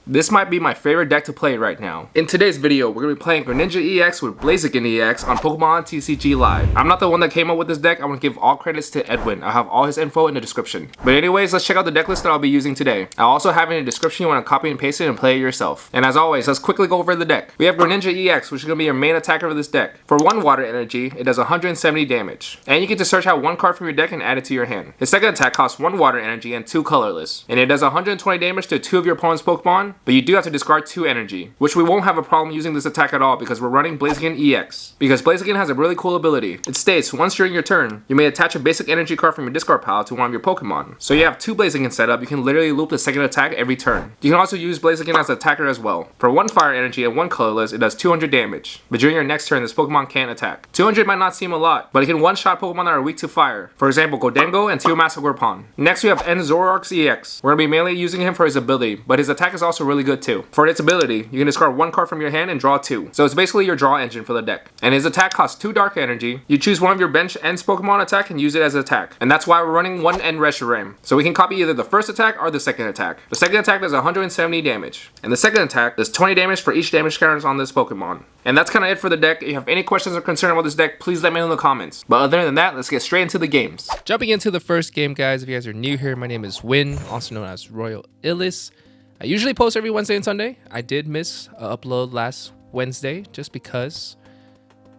This might be my favorite deck to play right now. In today's video, we're going to be playing Greninja EX with Blaziken EX on Pokemon TCG Live. I'm not the one that came up with this deck. I want to give all credits to Edwin. I'll have all his info in the description. But anyways, let's check out the deck list that I'll be using today. I'll also have it in the description. You want to copy and paste it and play it yourself. And as always, let's quickly go over the deck. We have Greninja EX, which is going to be your main attacker of this deck. For 1 water energy, it does 170 damage. And you get to search out 1 card from your deck and add it to your hand. His second attack costs 1 water energy and 2 colorless. And it does 120 damage to 2 of your opponent's Pokemon, but you do have to discard 2 energy, which we won't have a problem using this attack at all because we're running Blaziken EX. Because Blaziken has a really cool ability. It states, once during your turn, you may attach a basic energy card from your discard pile to one of your Pokemon. So you have 2 Blaziken set up, you can literally loop the second attack every turn. You can also use Blaziken as an attacker as well. For 1 fire energy and 1 colorless, it does 200 damage. But during your next turn, this Pokemon can't attack. 200 might not seem a lot, but it can one-shot Pokemon that are weak to fire. For example, Gholdengo and Teomasso Gorpon. Next we have Zoroark's EX. We're going to be mainly using him for his ability, but his attack is also really good too. For its ability, you can discard 1 card from your hand and draw 2. So it's basically your draw engine for the deck. And his attack costs 2 dark energy. You choose one of your bench Ends Pokemon attack and use it as an attack. And that's why we're running 1 End Reshiram. So we can copy either the first attack or the second attack. The second attack does 170 damage. And the second attack does 20 damage for each damage counter on this Pokemon. And that's kind of it for the deck. If you have any questions or concern about this deck, please let me know in the comments. But other than that, let's get straight into the games. Jumping into the first game, guys, if you guys are new here, my name is Win, also known as Royal Illis. I usually post every Wednesday and Sunday. I did miss an upload last Wednesday just because...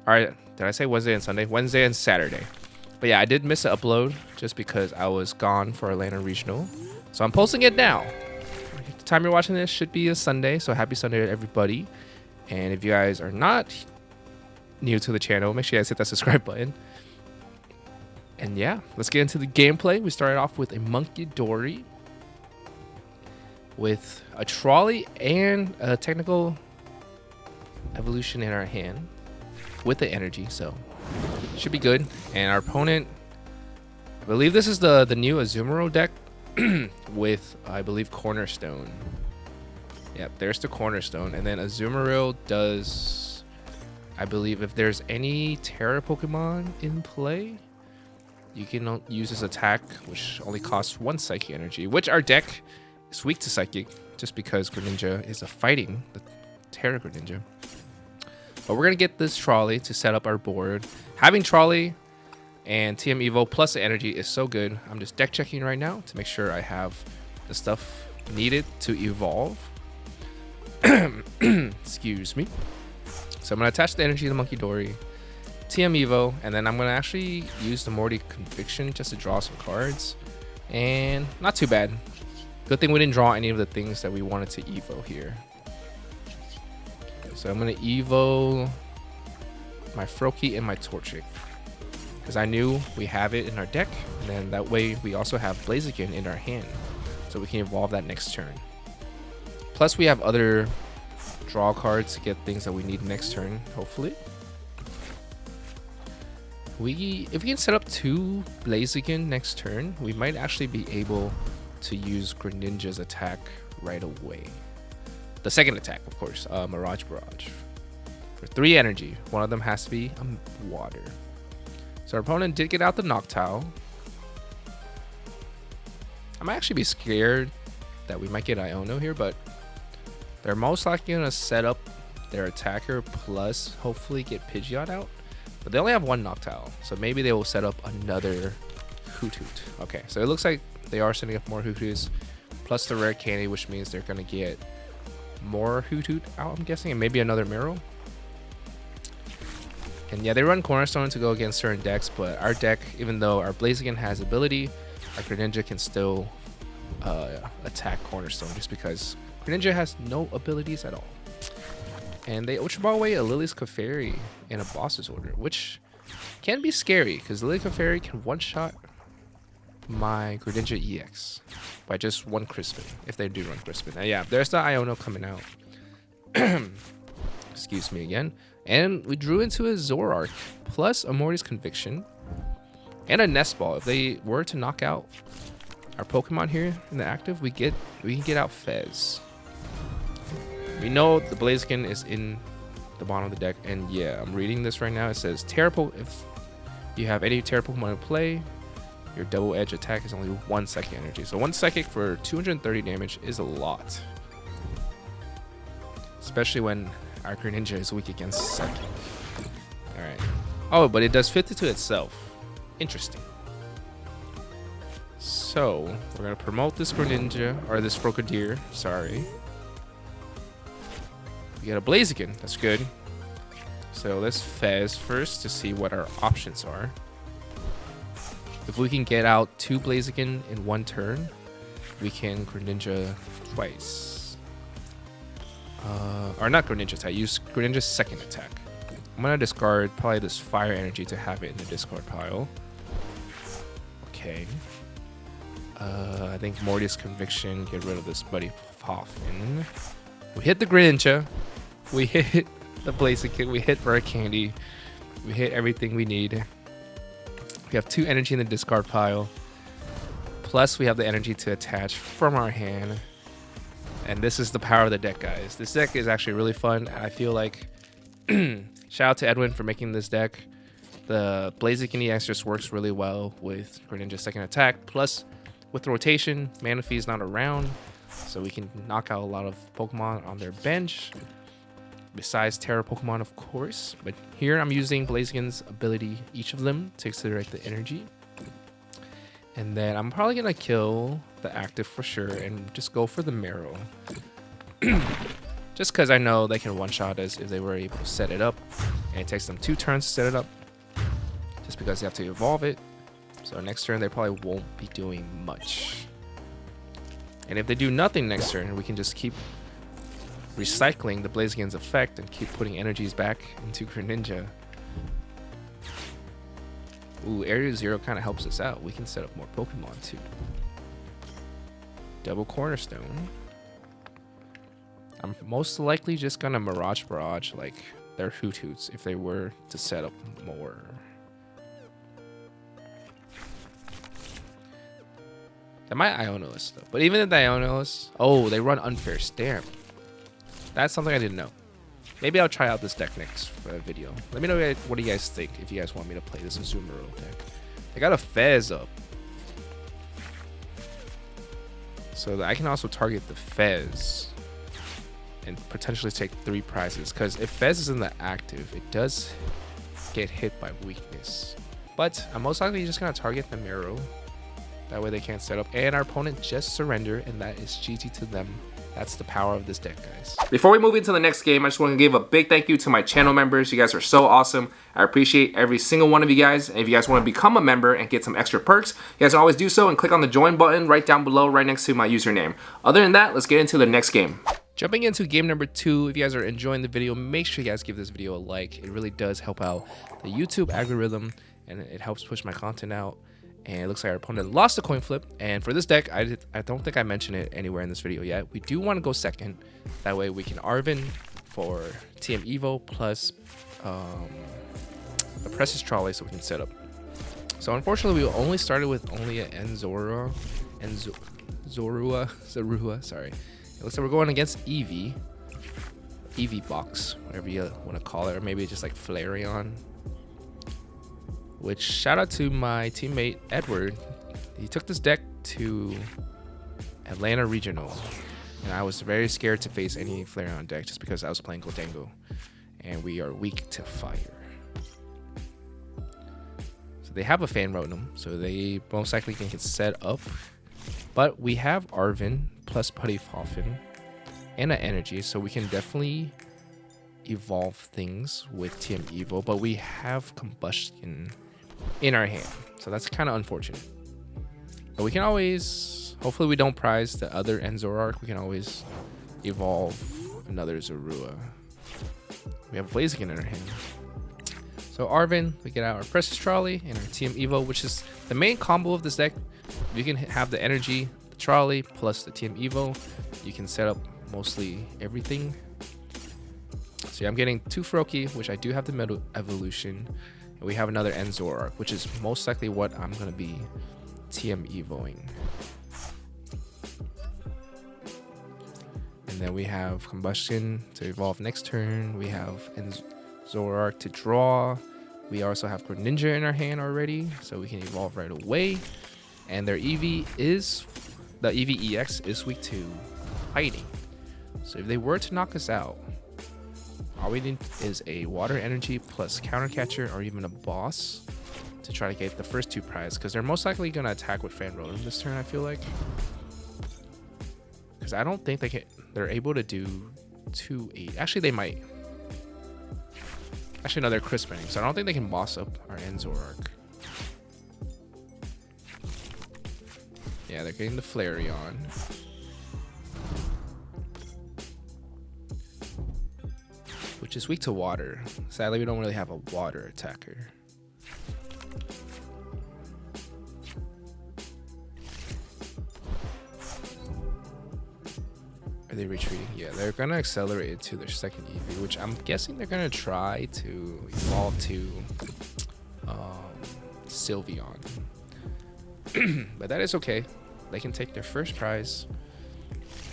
Alright, did I say Wednesday and Sunday? Wednesday and Saturday. But yeah, I did miss an upload just because I was gone for Atlanta Regional. So I'm posting it now. The time you're watching this should be a Sunday, so happy Sunday to everybody. And if you guys are not new to the channel, make sure you guys hit that subscribe button. And yeah, let's get into the gameplay. We started off with a Munkidori with a trolley and a technical evolution in our hand with the energy, so should be good. And our opponent, I believe this is the new Azumarill deck with, I believe, Cornerstone. Yep, there's the Cornerstone. And then Azumarill does, I believe, if there's any Terra Pokemon in play, you can use this attack, which only costs 1 Psychic energy, which our deck is weak to Psychic, just because Greninja is fighting the Terra Greninja. But we're going to get this trolley to set up our board. Having trolley and TM Evo plus the energy is so good. I'm just deck checking right now to make sure I have the stuff needed to evolve. Excuse me. So I'm going to attach the energy to the Munkidori, TM Evo, and then I'm going to actually use the Morty Conviction just to draw some cards. And not too bad. Good thing we didn't draw any of the things that we wanted to Evo here. So I'm going to Evo my Froakie and my Torchic, because I knew we have it in our deck, and then that way we also have Blaziken in our hand, so we can evolve that next turn. Plus we have other draw cards to get things that we need next turn, hopefully. If we can set up 2 Blaziken next turn, we might actually be able to use Greninja's attack right away. The second attack, of course, Mirage Barrage. For 3 energy, one of them has to be water. So our opponent did get out the Noctowl. I might actually be scared that we might get Iono here, but they're most likely going to set up their attacker plus hopefully get Pidgeot out. But they only have 1 Noctowl, so maybe they will set up another Hoothoot. Okay, so it looks like they are setting up more Hootoots plus the Rare Candy, which means they're going to get more Hoothoot out, I'm guessing, and maybe another Meryl. And yeah, they run Cornerstone to go against certain decks, but our deck, even though our Blaziken has ability, our Greninja can still attack Cornerstone just because Greninja has no abilities at all. And they Ultra Ball away a Lily's Clefairy in a boss's order, which can be scary because Lily Clefairy can one-shot my Greninja EX by just 1 Crispin, if they do run Crispin. Now, yeah, there's the Iono coming out. Excuse me again. And we drew into a Zoroark plus a Morty's Conviction and a Nest Ball. If they were to knock out our Pokemon here in the active, we can get out Fez. We know the Blaziken is in the bottom of the deck, and yeah, I'm reading this right now. It says if you have any Terra Pokemon in play, your double edge attack is only 1 psychic energy. So 1 psychic for 230 damage is a lot. especially when our Greninja is weak against Psychic. Alright. Oh, but it does 50 to itself. Interesting. So, we're going to promote this Greninja, or this Frogadier, sorry. We get a Blaziken, that's good. So let's Fez first to see what our options are. If we can get out 2 Blaziken in 1 turn, we can Greninja twice. Or not Greninja attack, use Greninja's second attack. I'm gonna discard probably this fire energy to have it in the discard pile. Okay. I think Morty's Conviction, get rid of this Buddy Poffin. We hit the Greninja. We hit the Blaziken. We hit Rare Candy. We hit everything we need. We have 2 energy in the discard pile. Plus we have the energy to attach from our hand. And this is the power of the deck, guys. This deck is actually really fun. And I feel like shout out to Edwin for making this deck. The Blaziken Ex just works really well with Greninja's second attack. Plus, with rotation, Manaphy is not around, so we can knock out a lot of Pokemon on their bench. Besides Terra Pokemon, of course. But here I'm using Blaziken's ability, each of them, to accelerate the energy. And then I'm probably going to kill the active for sure and just go for the Marrow. Just because I know they can one-shot us if they were able to set it up. And it takes them 2 turns to set it up. Just because they have to evolve it. So next turn they probably won't be doing much. And if they do nothing next turn, we can just keep recycling the Blaziken's effect and keep putting energies back into Greninja. Ooh, Area 0 kind of helps us out. We can set up more Pokemon too. Double Cornerstone. I'm most likely just gonna Mirage Barrage like their Hoot-Hoots if they were to set up more. They might Ionos though. But even if they Ionos, oh, they run Unfair Stamp. That's something I didn't know. Maybe I'll try out this deck next video. Let me know what do you guys think if you guys want me to play this Azumarill deck. They got a Fez up. So that I can also target the Fez and potentially take 3 prizes. Because if Fez is in the active, it does get hit by weakness. But I'm most likely just going to target the Marrow. That way they can't set up. And our opponent just surrender, and that is GG to them. That's the power of this deck, guys. Before we move into the next game, I just want to give a big thank you to my channel members. You guys are so awesome. I appreciate every single one of you guys. And if you guys want to become a member and get some extra perks, you guys can always do so and click on the join button right down below, right next to my username. Other than that, let's get into the next game. Jumping into game number 2, if you guys are enjoying the video, make sure you guys give this video a like. It really does help out the YouTube algorithm, and it helps push my content out. And it looks like our opponent lost a coin flip. And for this deck, I don't think I mentioned it anywhere in this video yet. We do want to go second. That way we can Arven for TM Evo plus the Precious Trolley so we can set up. So unfortunately, we only started with only an Zorua, sorry. It looks like we're going against Eevee box, whatever you want to call it, or maybe just like Flareon. Which, shout out to my teammate Edwin. He took this deck to Atlanta Regional, and I was very scared to face any Flareon deck just because I was playing Goldengo, and we are weak to fire. So they have a Fan Rotom, so they most likely can get set up. But we have Arven plus Putty Poffin and an Energy, so we can definitely evolve things with TM Evo, but we have Combusken in our hand, so that's kind of unfortunate. But we can always, hopefully we don't prize the other Zoroark, we can always evolve another Zorua. We have Blaziken in our hand. So Arven, we get out our Precious Trolley and our TM Evo, which is the main combo of this deck. You can have the Energy, the Trolley, plus the TM Evo. You can set up mostly everything. So yeah, I'm getting 2 Froakie, which I do have the Metal Evolution. And we have another Zoroark, which is most likely what I'm going to be TM Evoing. And then we have Combusken to evolve next turn. We have Zoroark to draw. We also have Greninja in our hand already, so we can evolve right away. And their Eevee the Eevee EX is weak to fighting. So if they were to knock us out, all we need is a water energy plus counter catcher or even a boss to try to get the first 2 prizes, because they're most likely going to attack with Fan Rotom this turn, I feel like. Because I don't think they're able to do 2-8. Actually, they might. Actually, no, they're crisping, so I don't think they can boss up our Zoroark. Yeah, they're getting the Flareon. Which is weak to water. Sadly, we don't really have a water attacker. Are they retreating? Yeah, they're gonna accelerate it to their second EV, which I'm guessing they're gonna try to evolve to Sylveon. But that is okay. They can take their first prize.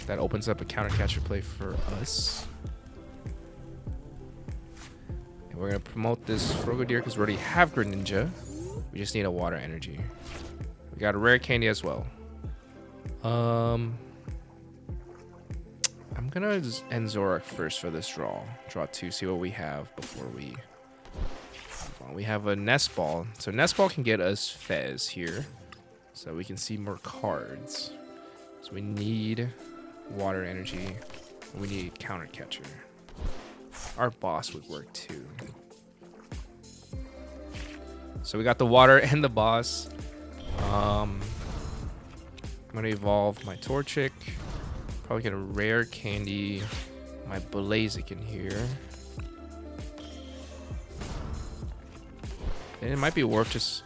That opens up a counter catcher play for us. And we're gonna promote this Frogadier because we already have Greninja. We just need a water energy. We got a rare candy as well. I'm gonna end Zoroark first for this draw. Draw 2, see what we have before we... We have a Nest Ball. So Nest Ball can get us Fez here. So we can see more cards. So we need water energy. And we need counter catcher. Our boss would work too. So we got the water and the boss. I'm gonna evolve my Torchic. Probably get a rare candy. My Blaziken here. And it might be worth just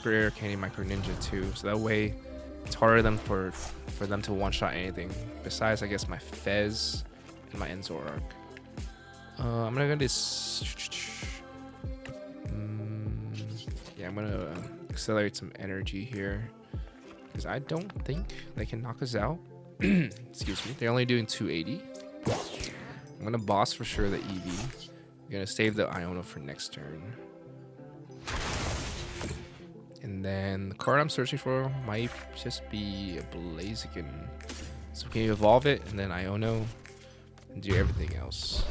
rare candy my Greninja too. So that way it's harder for them to one-shot anything. Besides, I guess, my Fez and my Zoroark. I'm gonna go this. Yeah, I'm gonna accelerate some energy here because I don't think they can knock us out. Excuse me. They're only doing 280. I'm gonna boss for sure the Eevee. I'm gonna save the Iono for next turn. And then the card I'm searching for might just be a Blaziken. So we can evolve it and then Iono and do everything else.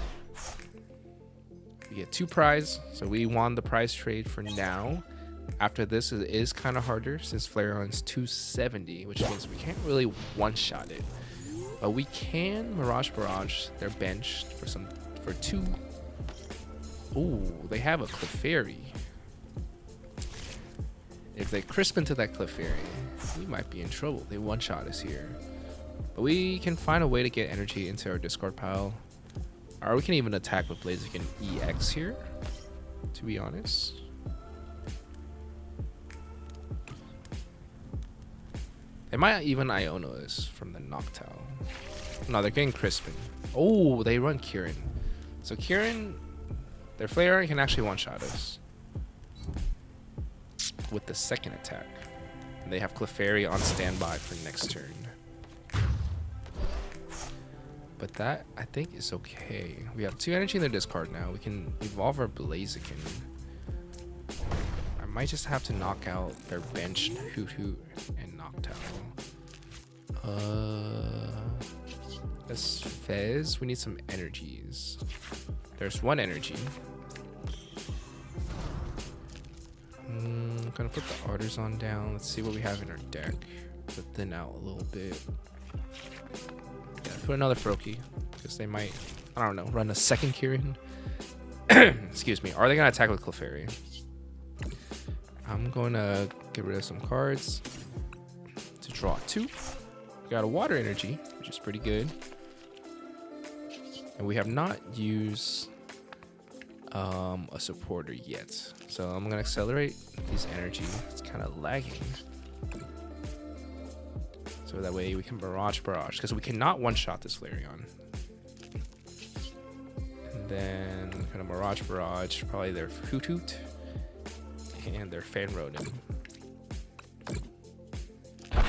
We get 2 prize, so we won the prize trade for now. After this, it is kind of harder since Flareon's 270, which means we can't really one-shot it. But we can Mirage Barrage. They're benched for 2. Ooh, they have a Clefairy. If they crisp into that Clefairy, we might be in trouble. They one-shot us here. But we can find a way to get energy into our discard pile. Or we can even attack with Blaziken EX here, to be honest. They might even Iono us from the Noctowl. No, they're getting Crispin. Oh, they run Kieran. So Kieran, their Flareon can actually one-shot us with the second attack. And they have Clefairy on standby for next turn. But that, I think, is okay. We have 2 energy in their discard now. We can evolve our Blaziken. I might just have to knock out their benched Hoot Hoot and Noctowl. This Fez, we need some energies. There's 1 energy. I'm gonna put the Artisan down. Let's see what we have in our deck to thin out a little bit. Yeah, put another Froakie because they might, I don't know, run a second Kieran. Excuse me. Are they gonna attack with Clefairy? I'm gonna get rid of some cards to draw 2. We got a water energy, which is pretty good. And we have not used a supporter yet. So I'm gonna accelerate these energy. It's kind of lagging. So that way we can Barrage, because we cannot one-shot this Flareon. And then kind of Barrage, probably their Hoot Hoot and their Fan Rotom. I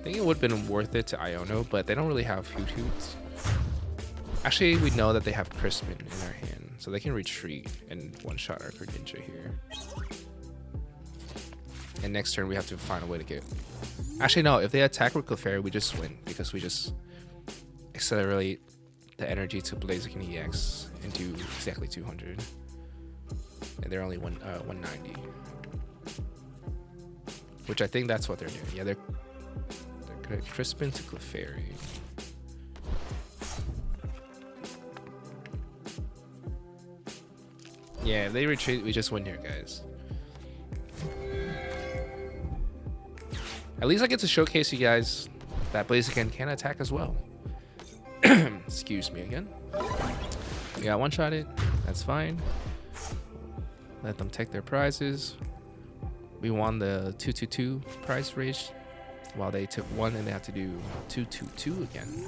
think it would have been worth it to Iono, but they don't really have Hoot Hoots. Actually, we know that they have Crispin in their hand, so they can retreat and one-shot our Greninja here. And next turn, we have to find a way to get... Actually, no, if they attack with Clefairy, we just win, because we just accelerate the energy to Blaziken EX and do exactly 200. And they're only 190. Which I think that's what they're doing. Yeah, they're gonna Crispin to Clefairy. Yeah, if they retreat, we just win here, guys. At least I get to showcase you guys that Blaziken can attack as well. Excuse me again. We got one-shotted. That's fine. Let them take their prizes. We won the 2-2-2 prize race, while they took one and they have to do 2-2-2 again.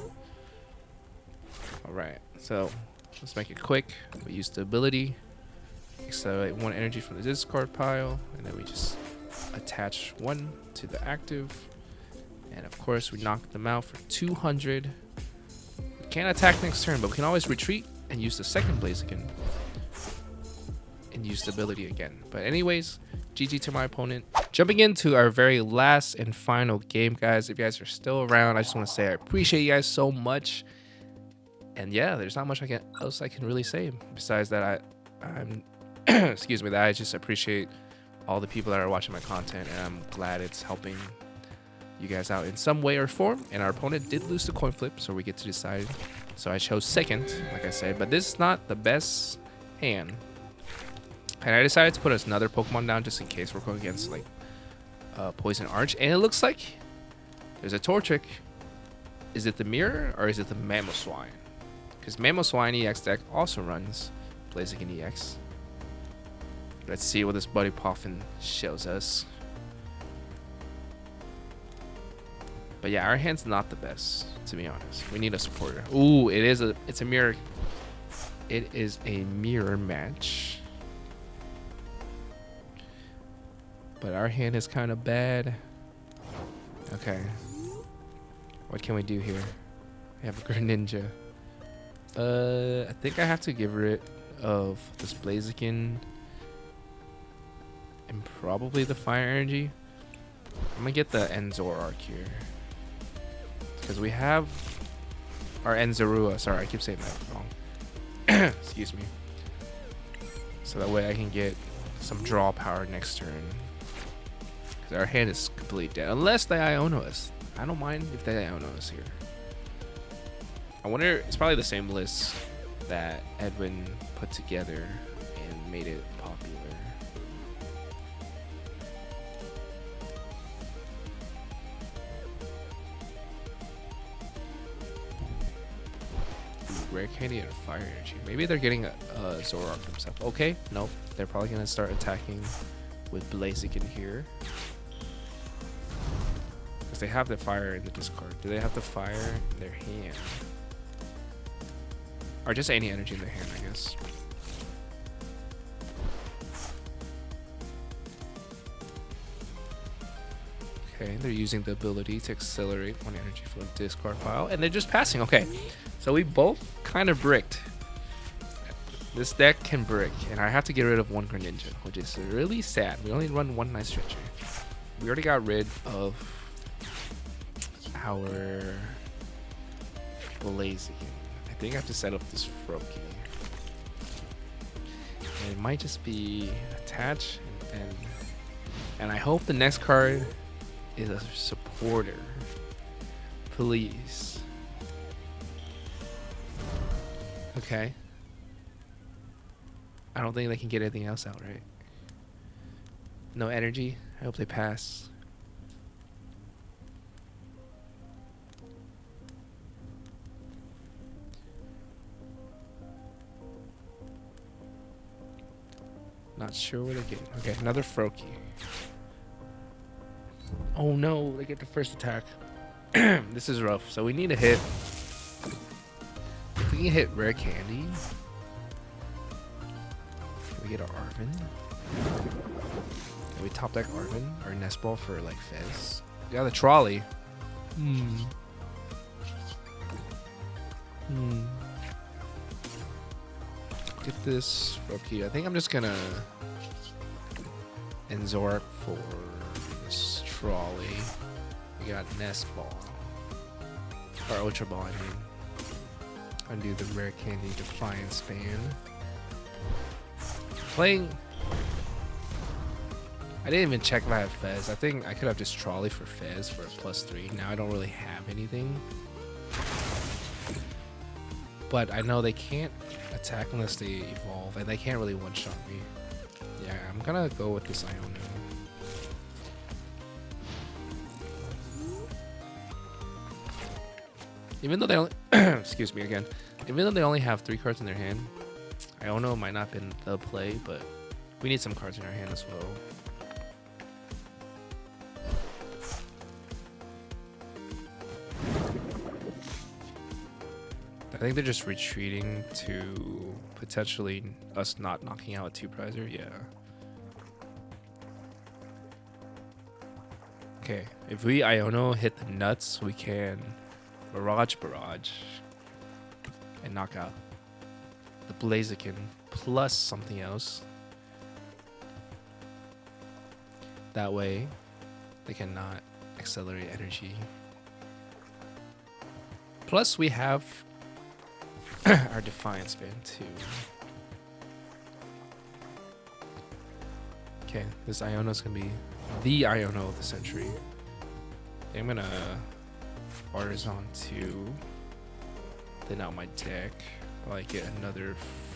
All right, so let's make it quick. We use the ability, accelerate one energy from the discard pile, and then we just attach one to the active. And of course, we knock them out for 200. We can't attack next turn, but we can always retreat and use the second Blaziken and use the ability again. But anyways, GG to my opponent. Jumping into our very last and final game, guys. If you guys are still around, I just want to say I appreciate you guys so much. And yeah, there's not much else I can really say besides that I'm excuse me, that I just appreciate all the people that are watching my content, and I'm glad it's helping you guys out in some way or form. And our opponent did lose the coin flip, so we get to decide. So I chose second, like I said, but this is not the best hand. And I decided to put another Pokemon down just in case we're going against like Poison Arch. And it looks like there's a Torchic. Is it the Mirror or is it the Mamoswine? Because Mamoswine EX deck also runs Blaziken EX. Let's see what this Buddy Poffin shows us. But yeah, our hand's not the best, to be honest. We need a supporter. Ooh, it's a mirror. It is a mirror match. But our hand is kind of bad. Okay. What can we do here? We have a Greninja. I think I have to get rid of this Blaziken and probably the Fire Energy. I'm gonna get the Zoroark here because we have our Zorua. Sorry, I keep saying that wrong. Excuse me. So that way I can get some draw power next turn. Our hand is completely dead unless they Iono us. I don't mind if they Iono us here. I wonder, it's probably the same list that Edwin put together and made it popular. Rare Candy and Fire Energy. Maybe they're getting a Zoroark themselves. Okay, nope. They're probably gonna start attacking with Blaziken here. They have the fire in the discard. Do they have the fire in their hand? Or just any energy in their hand, I guess. Okay, they're using the ability to accelerate one energy from the discard pile. And they're just passing. Okay, so we both kind of bricked. This deck can brick. And I have to get rid of one Greninja, which is really sad. We only run one Night Stretcher. We already got rid of our Blaziken. I think I have to set up this Froakie. And it might just be attach and I hope the next card is a supporter. Please. Okay. I don't think they can get anything else out, right? No energy. I hope they pass. Not sure what they're getting. Okay, another Froakie. Oh no, they get the first attack. This is rough. So we need a hit. If we can hit Rare Candy. Can we get our Arvin? Can we top deck Arvin or Nest Ball for like Fez? We got the Trolley. Get this Froakie. I think I'm just gonna Zoroark for this Trolley. We got Nest Ball. Or Ultra Ball, I mean. Undo the Rare Candy Defiance Band. Playing. I didn't even check if I have Fez. I think I could have just Trolley for Fez for a +3. Now I don't really have anything. But I know they can't attack unless they evolve, and they can't really one-shot me. Yeah, I'm gonna go with this Iono. Even though they only excuse me again. Even though they only have 3 cards in their hand, Iono might not have been the play, but we need some cards in our hand as well. I think they're just retreating to potentially us not knocking out a 2-prizer. Yeah. Okay, if we Iono hit the nuts, we can Barrage and knock out the Blaziken plus something else. That way, they cannot accelerate energy. Plus, we have our Defiance Band too. Okay, this Iono is gonna be the Iono of the century. I'm gonna Artisan 2. Thin out my deck. While I get another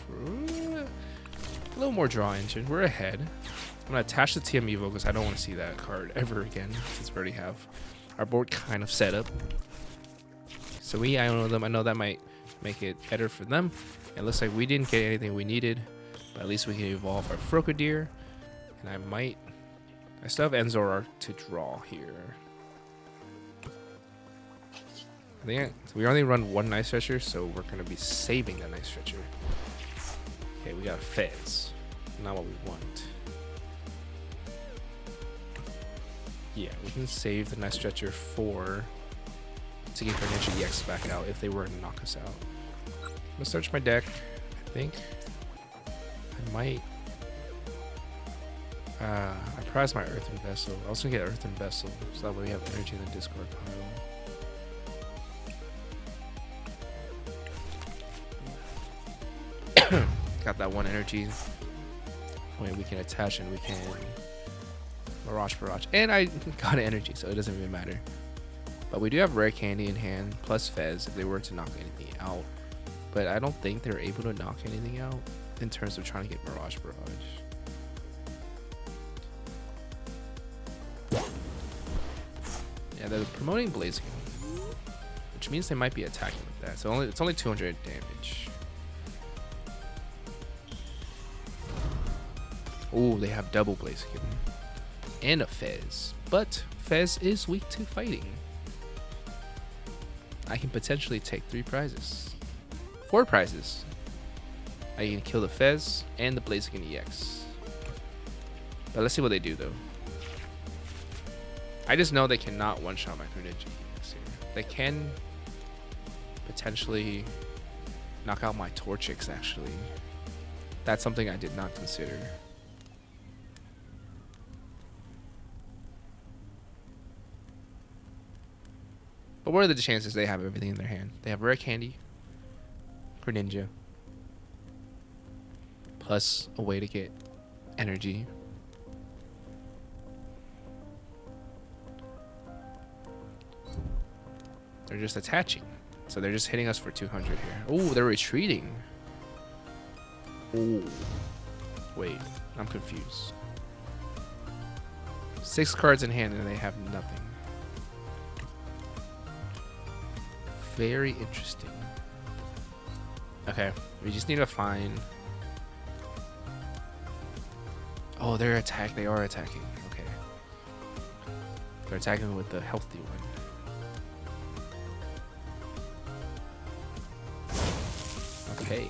a little more draw engine. We're ahead. I'm gonna attach the TM Evo because I don't want to see that card ever again since we already have our board kind of set up. So we Iono them. I know that might make it better for them. It looks like we didn't get anything we needed, but at least we can evolve our Frogadier. And I still have Zoroark to draw here. I think we only run 1 Night Stretcher, so we're gonna be saving that Night Stretcher. Okay, we got Fez. Not what we want. Yeah, we can save the Night Stretcher to get Greninja Ex back out if they were to knock us out. I'm gonna search my deck. I think I might. I prized my Earthen Vessel. I was gonna get Earthen Vessel, so that way we have energy in the discard pile. Got that 1 energy. Wait, we can attach and we can Barrage. And I got an energy, so it doesn't even matter. But we do have Rare Candy in hand, plus Fez if they were to knock anything out. But I don't think they're able to knock anything out in terms of trying to get Barrage. Yeah, they're promoting Blaziken, which means they might be attacking with that. So it's only 200 damage. Oh, they have double Blaziken and a Fez, but Fez is weak to fighting. I can potentially take 3 prizes, 4 prizes. I can kill the Fez and the Blaziken EX. But let's see what they do though. I just know they cannot one-shot my Greninja EX here. They can potentially knock out my Torchic actually. That's something I did not consider. But what are the chances they have everything in their hand? They have Rare Candy, Greninja, plus a way to get energy. They're just attaching. So they're just hitting us for 200 here. Oh, they're retreating. Oh. Wait, I'm confused. 6 cards in hand and they have nothing. Very interesting. Okay, we just need to find. Oh, they are attacking. Okay, they're attacking with the healthy one. Okay.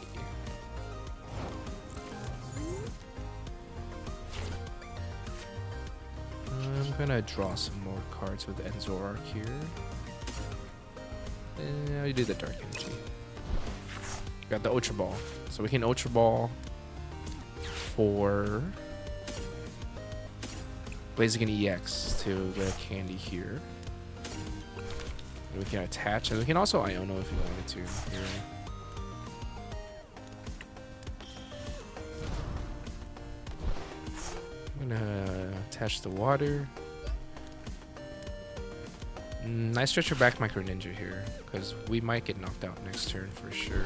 I'm gonna draw some more cards with Zoroark here. And I do the Dark Energy. Got the Ultra Ball. So we can Ultra Ball for Blaziken EX to Rare Candy here. And we can attach, and we can also Iono if you wanted to here. I'm gonna attach the water. I stretch her back my Greninja here, because we might get knocked out next turn for sure.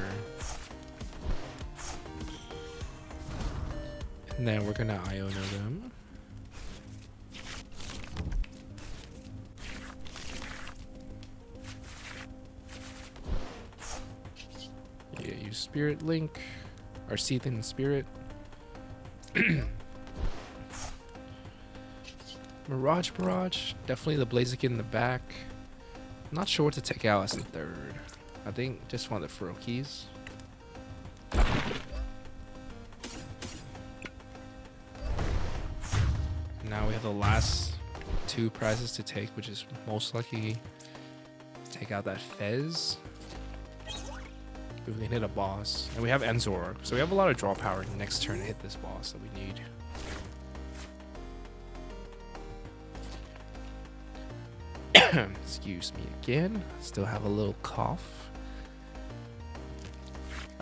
And then we're gonna Iona them. Yeah, use Spirit Link, or Seethin Spirit. Mirage, definitely the Blaziken in the back. I'm not sure what to take out as the third. I think just one of the Froakies. Now we have the last two prizes to take, which is most likely take out that Fez. If we can hit a boss. And we have Zoroark, so we have a lot of draw power next turn to hit this boss that we need. Excuse me again. Still have a little cough.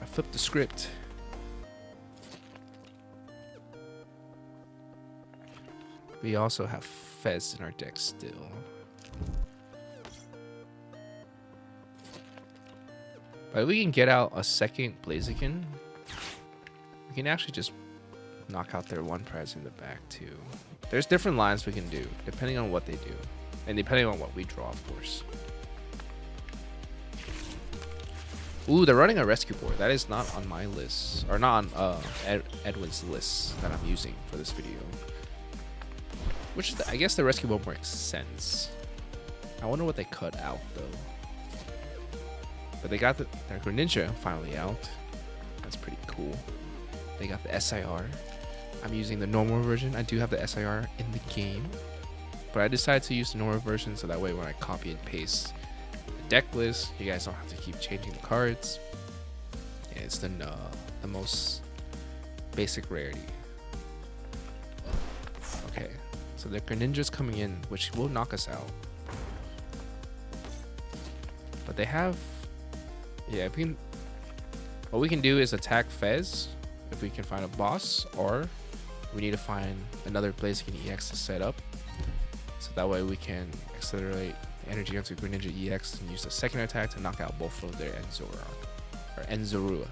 I flipped the script. We also have Fez in our deck still. But if we can get out a second Blaziken, we can actually just knock out their one prize in the back too. There's different lines we can do depending on what they do. And depending on what we draw, of course. Ooh, they're running a rescue board. That is not on my list. Or not on Edwin's list that I'm using for this video. Which, I guess the rescue board makes sense. I wonder what they cut out, though. But they got their Greninja finally out. That's pretty cool. They got the SIR. I'm using the normal version. I do have the SIR in the game. But I decided to use the normal version so that way when I copy and paste the deck list, you guys don't have to keep changing the cards. And it's the most basic rarity. Okay, so the Greninja's coming in, which will knock us out. But they have, yeah, if we can, what we can do is attack Fez if we can find a boss, or we need to find another Blaziken EX to set up. So that way we can accelerate energy onto Greninja EX and use the second attack to knock out both of their Zoroark, or Zorua.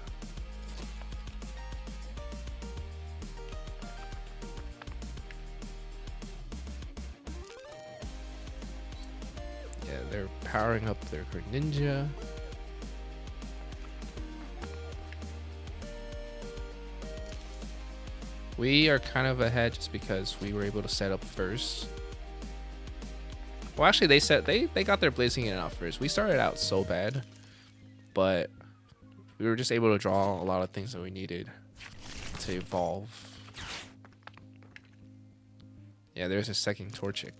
Yeah, they're powering up their Greninja. We are kind of ahead just because we were able to set up first. Well, actually, they got their Blaziken out first. We started out so bad, but we were just able to draw a lot of things that we needed to evolve. Yeah, there's a second Torchic.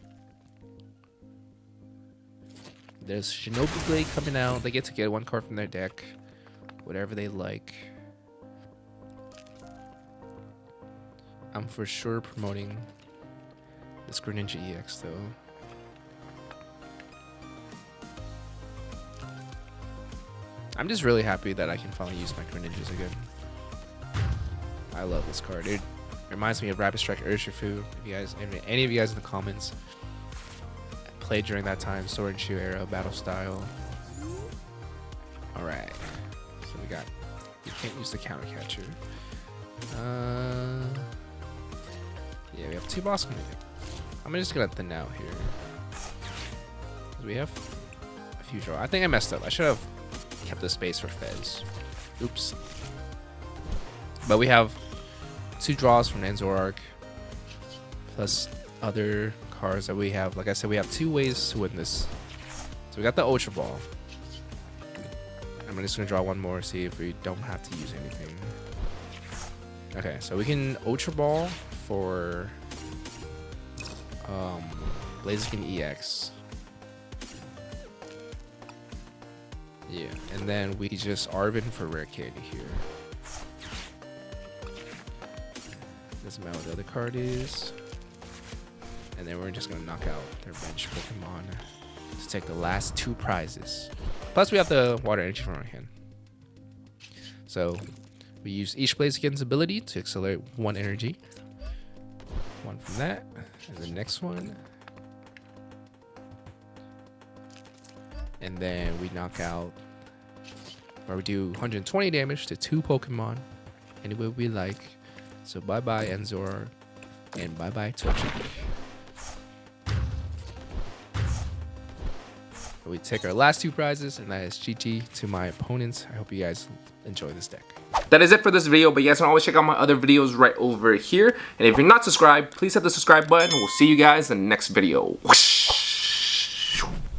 There's Shinobi Blade coming out. They get to get one card from their deck, whatever they like. I'm for sure promoting this Greninja EX though. I'm just really happy that I can finally use my Greninjas again. I love this card. It reminds me of Rapid Strike Urshifu. If you guys, any of you guys in the comments played during that time, Sword and Shield era battle style. All right, so we can't use the counter catcher. Yeah, we have two boss coming. I'm just gonna thin out here. We have a few draw. I think I messed up. I should have kept the space for Fez. Oops. But we have two draws from Zoroark, plus other cards that we have. Like I said, we have two ways to win this. So we got the Ultra Ball. I'm just gonna draw one more, see if we don't have to use anything. Okay, so we can Ultra Ball for Blaziken EX. Yeah, and then we just Arvin for Rare Candy here. Doesn't matter what the other card is. And then we're just gonna knock out their bench Pokemon to take the last two prizes. Plus we have the water energy from our hand. So we use each Blaziken's ability to accelerate one energy. One from that, and the next one. And then we knock out, or we do 120 damage to 2 Pokemon, any way we like. So bye-bye Zoroark, and bye-bye Torchic. We take our last 2 prizes, and that is GG to my opponents. I hope you guys enjoy this deck. That is it for this video, but you guys can always check out my other videos right over here. And if you're not subscribed, please hit the subscribe button. We'll see you guys in the next video. Whoosh!